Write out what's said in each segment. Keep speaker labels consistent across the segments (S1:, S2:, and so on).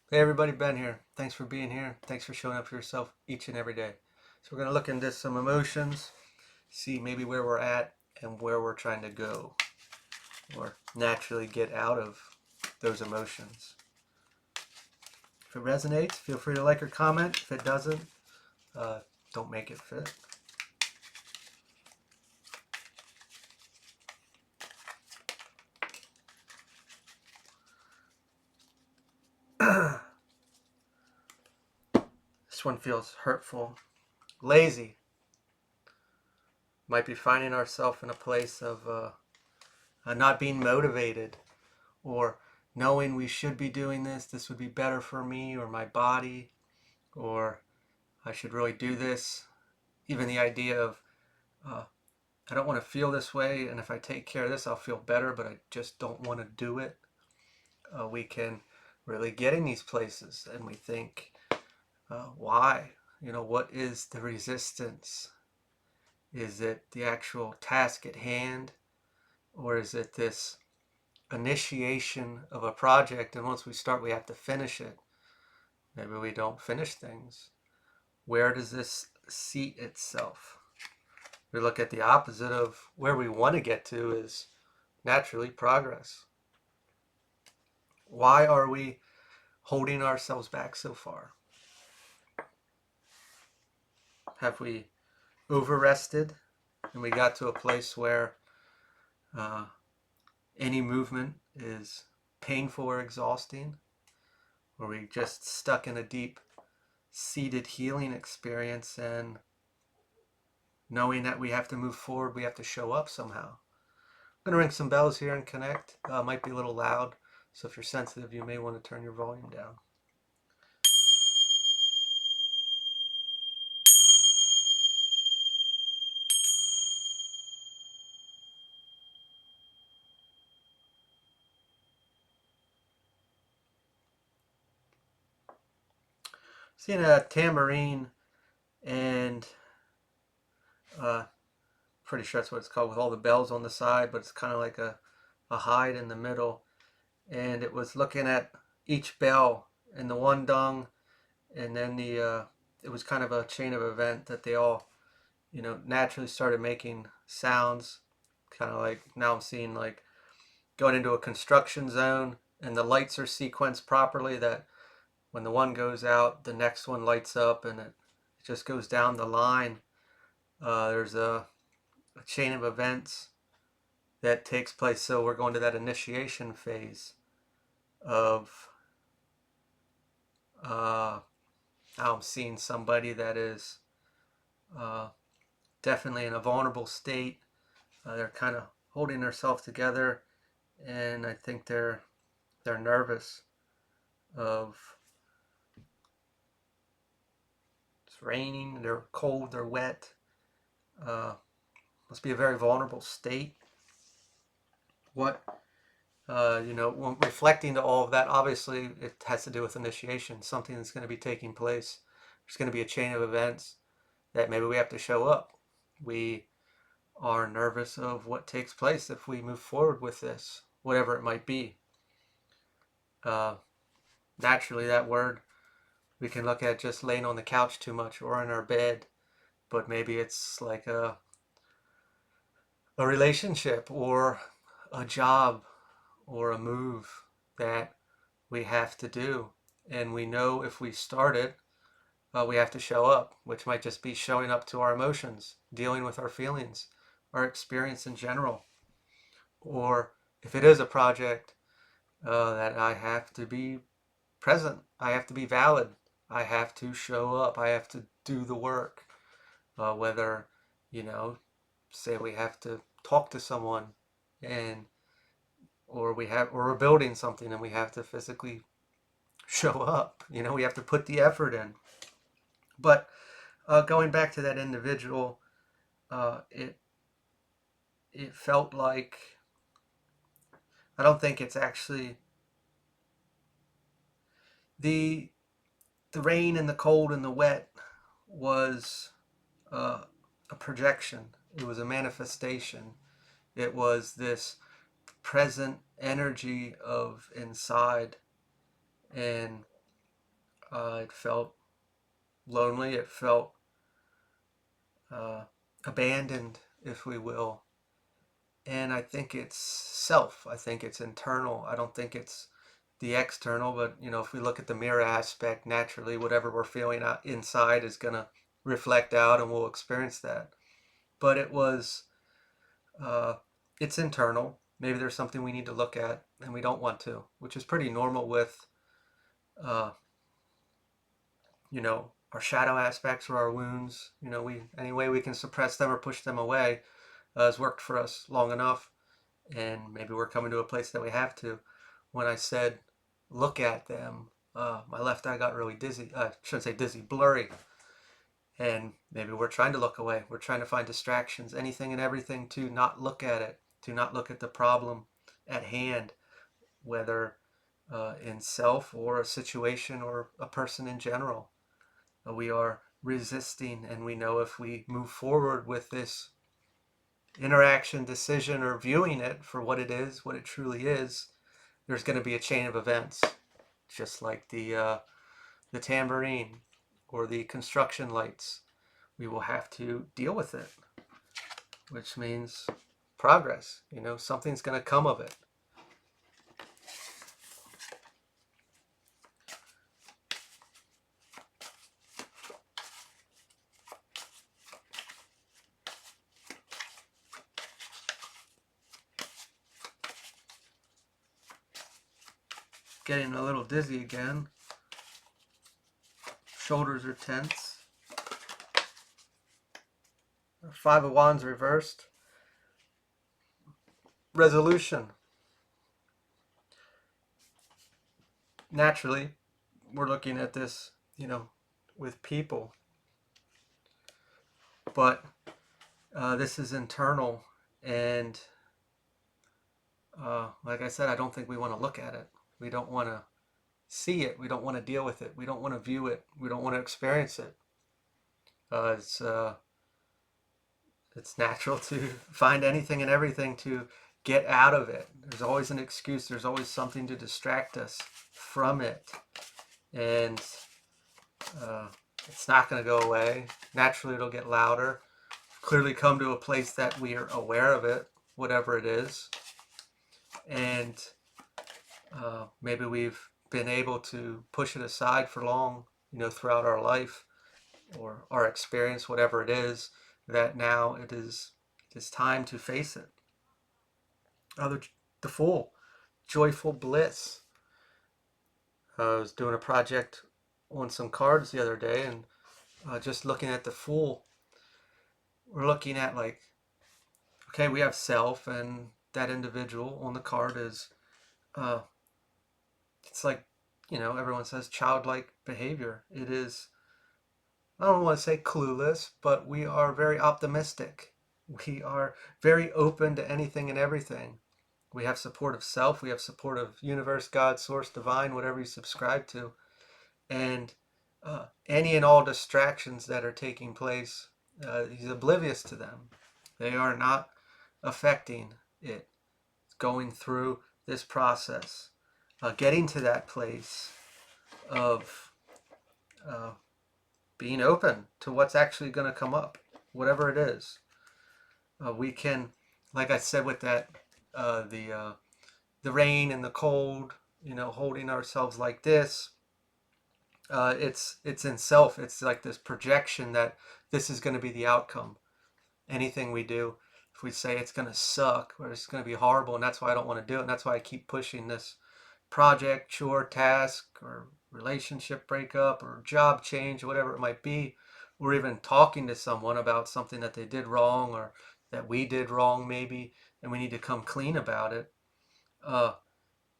S1: Hey everybody, Ben here. Thanks for being here. Thanks for showing up for yourself each and every day. So we're going to look into some emotions, see maybe where we're at and where we're trying to go or naturally get out of those emotions. If it resonates, feel free to like or comment. If it doesn't, uh, don't make it fit. This one feels hurtful. Lazy. Might be finding ourselves in a place of not being motivated or knowing we should be doing this. This would be better for me or my body, or I should really do this. Even the idea of, uh, I don't want to feel this way, and if I take care of this, I'll feel better, but I just don't want to do it. We can really get in these places and we think, why? What is the resistance? Is it the actual task at hand, or is it this initiation of a project? And once we start, we have to finish it. Maybe we don't finish things. Where does this seat itself? We look at the opposite of where we want to get to is naturally progress. Why are we holding ourselves back so far? Have we over rested and we got to a place where uh, any movement is painful or exhausting? Or we just stuck in a deep seated healing experience and knowing that we have to move forward, we have to show up somehow? I'm going to ring some bells here and connect. Might be a little loud, so if you're sensitive, you may want to turn your volume down. Seeing a tambourine and uh, pretty sure that's what it's called, with all the bells on the side, but it's kind of like a hide in the middle. And it was looking at each bell and the one dung, and then it was kind of a chain of event that they all, naturally started making sounds. Kind of like now I'm seeing like going into a construction zone and the lights are sequenced properly, that when the one goes out, the next one lights up, and it just goes down the line. There's a chain of events that takes place. So we're going to that initiation phase of now I'm seeing somebody that is uh, definitely in a vulnerable state. They're kind of holding themselves together, and I think they're nervous of it's raining, they're cold, they're wet. Uh, must be a very vulnerable state. What when reflecting to all of that, obviously it has to do with initiation, something that's going to be taking place. There's going to be a chain of events that maybe we have to show up. We are nervous of what takes place if we move forward with this, whatever it might be. Uh, Naturally, that word we can look at just laying on the couch too much or in our bed, but maybe it's like a relationship or a job or a move that we have to do. And we know if we start it, we have to show up, which might just be showing up to our emotions, dealing with our feelings, our experience in general. Or if it is a project, that I have to be present, I have to be valid, I have to show up, I have to do the work. Whether, you know, say we have to talk to someone, and or we're building something and we have to physically show up. We have to put the effort in. But going back to that individual, it felt like, I don't think it's actually the the rain and the cold and the wet was uh, a projection. It was a manifestation. It was this present energy of inside, and It felt lonely. It felt abandoned, if we will. And I think it's self. I think it's internal. I don't think it's the external, but if we look at the mirror aspect, naturally, whatever we're feeling out inside is going to reflect out, and we'll experience that. But uh, it's internal. Maybe there's something we need to look at, and we don't want to, which is pretty normal with, uh, our shadow aspects or our wounds. Any way we can suppress them or push them away has worked for us long enough, and maybe we're coming to a place that we have to. When I said look at them, my left eye got really dizzy. I shouldn't say dizzy, blurry. And maybe we're trying to look away. We're trying to find distractions, anything and everything to not look at it, to not look at the problem at hand, whether in self or a situation or a person in general. We are resisting, and we know if we move forward with this interaction, decision, or viewing it for what it is, what it truly is, there's going to be a chain of events, just like the tambourine or the construction lights. We will have to deal with it, which means progress. Something's going to come of it. Getting a little dizzy again. Shoulders are tense. Five of Wands reversed. Resolution. Naturally, we're looking at this, with people. But this is internal, and like I said, I don't think we want to look at it. We don't want to see it. We don't want to deal with it. We don't want to view it. We don't want to experience it. It's natural to find anything and everything to get out of it. There's always an excuse. There's always something to distract us from it. And it's not going to go away. Naturally, it'll get louder. Clearly come to a place that we are aware of it, whatever it is. And maybe we've been able to push it aside for long, throughout our life or our experience, whatever it is, that now it is time to face it. The Fool, joyful bliss. I was doing a project on some cards the other day, and just looking at the Fool, we're looking at okay, we have self, and that individual on the card is, it's like, everyone says childlike behavior. It is, I don't want to say clueless, but we are very optimistic. We are very open to anything and everything. We have support of self. We have support of universe, God, source, divine, whatever you subscribe to. And any and all distractions that are taking place, he's oblivious to them. They are not affecting it. It's going through this process, getting to that place of being open to what's actually going to come up, whatever it is. We can, like I said, with that, the rain and the cold, holding ourselves like this. It's in self. It's like this projection that this is going to be the outcome. Anything we do, if we say it's going to suck or it's going to be horrible, and that's why I don't want to do it, and that's why I keep pushing this project, chore, task, or relationship breakup, or job change, whatever it might be, or even talking to someone about something that they did wrong or that we did wrong maybe, and we need to come clean about it. Uh,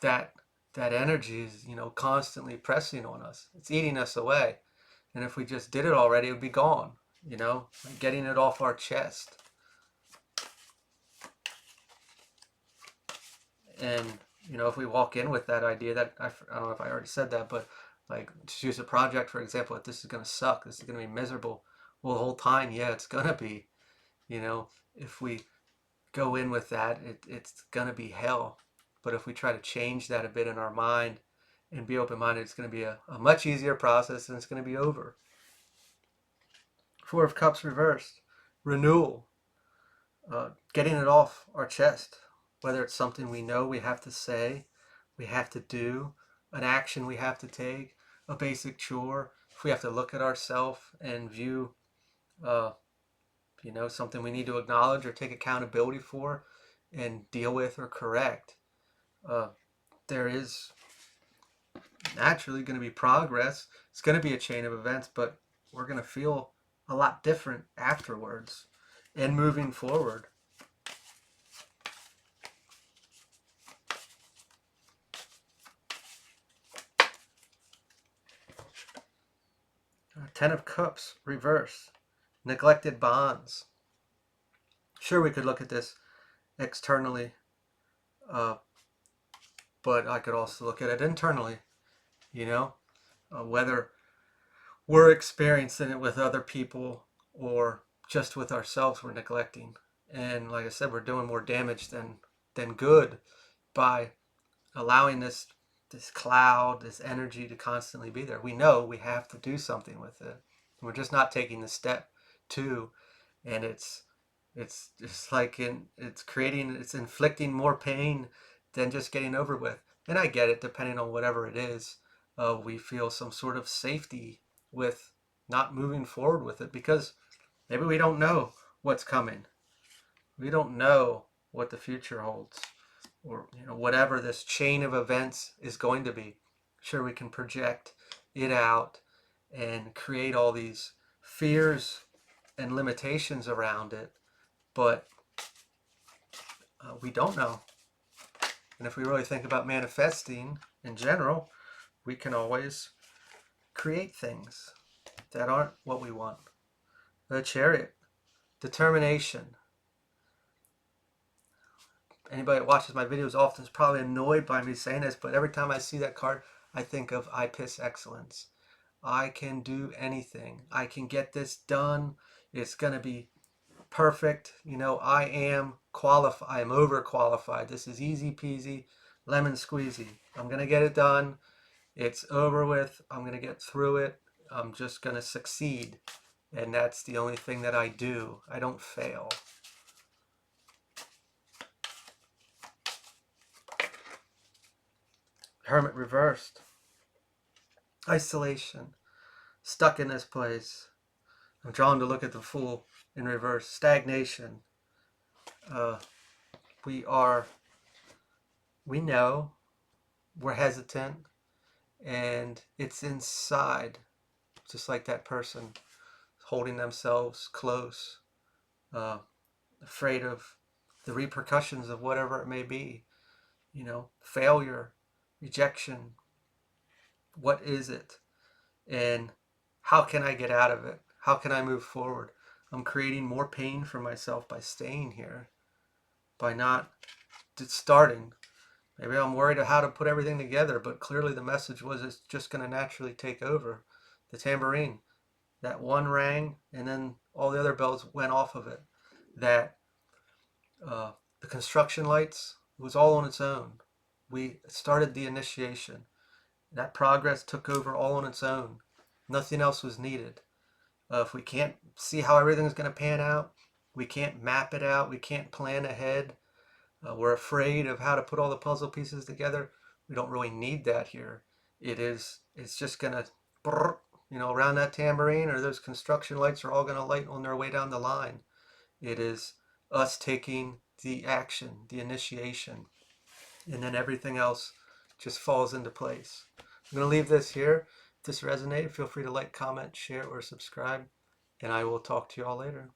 S1: that that energy is, constantly pressing on us. It's eating us away. And if we just did it already, it would be gone, getting it off our chest. And, if we walk in with that idea that, I don't know if I already said that, but like, just use a project, for example, that this is going to suck, this is going to be miserable. Well, the whole time, yeah, it's going to be, if we go in with that, it's going to be hell. But if we try to change that a bit in our mind and be open-minded. It's going to be a much easier process, and it's going to be over. Four of Cups reversed. Renewal. Getting it off our chest. Whether it's something we know we have to say, we have to do, an action we have to take, a basic chore. If we have to look at ourselves and view, something we need to acknowledge or take accountability for and deal with or correct, there is naturally going to be progress. It's going to be a chain of events, but we're going to feel a lot different afterwards and moving forward. Ten of Cups, reverse. Neglected bonds. Sure, we could look at this externally, but I could also look at it internally, whether we're experiencing it with other people or just with ourselves, we're neglecting. And like I said, we're doing more damage than good by allowing this cloud, this energy to constantly be there. We know we have to do something with it. We're just not taking the step to, and it's like it's inflicting more pain than just getting over with. And I get it, depending on whatever it is, we feel some sort of safety with not moving forward with it because maybe we don't know what's coming. We don't know what the future holds, or whatever this chain of events is going to be. Sure, we can project it out and create all these fears and limitations around it, but we don't know. And if we really think about manifesting in general, we can always create things that aren't what we want. The Chariot, determination. Anybody that watches my videos often is probably annoyed by me saying this, but every time I see that card, I think of IPIS excellence. I can do anything. I can get this done. It's going to be perfect. I am qualified. I am overqualified. This is easy peasy, lemon squeezy. I'm going to get it done. It's over with. I'm going to get through it. I'm just going to succeed. And that's the only thing that I do. I don't fail. Hermit reversed. Isolation. Stuck in this place. I'm drawn to look at the Fool in reverse. Stagnation. We know we're hesitant, and it's inside, just like that person holding themselves close, afraid of the repercussions of whatever it may be, failure, rejection. What is it? And how can I get out of it? How can I move forward? I'm creating more pain for myself by staying here, by not starting. Maybe I'm worried of how to put everything together, but clearly the message was it's just going to naturally take over. The tambourine, that one rang, and then all the other bells went off of it. That the construction lights, it was all on its own. We started the initiation. That progress took over all on its own. Nothing else was needed. If we can't see how everything's going to pan out, we can't map it out, we can't plan ahead, we're afraid of how to put all the puzzle pieces together, we don't really need that here. It's just going to, around that tambourine, or those construction lights are all going to light on their way down the line. It is us taking the action, the initiation, and then everything else just falls into place. I'm going to leave this here. If this resonated, feel free to like, comment, share, or subscribe, and I will talk to you all later.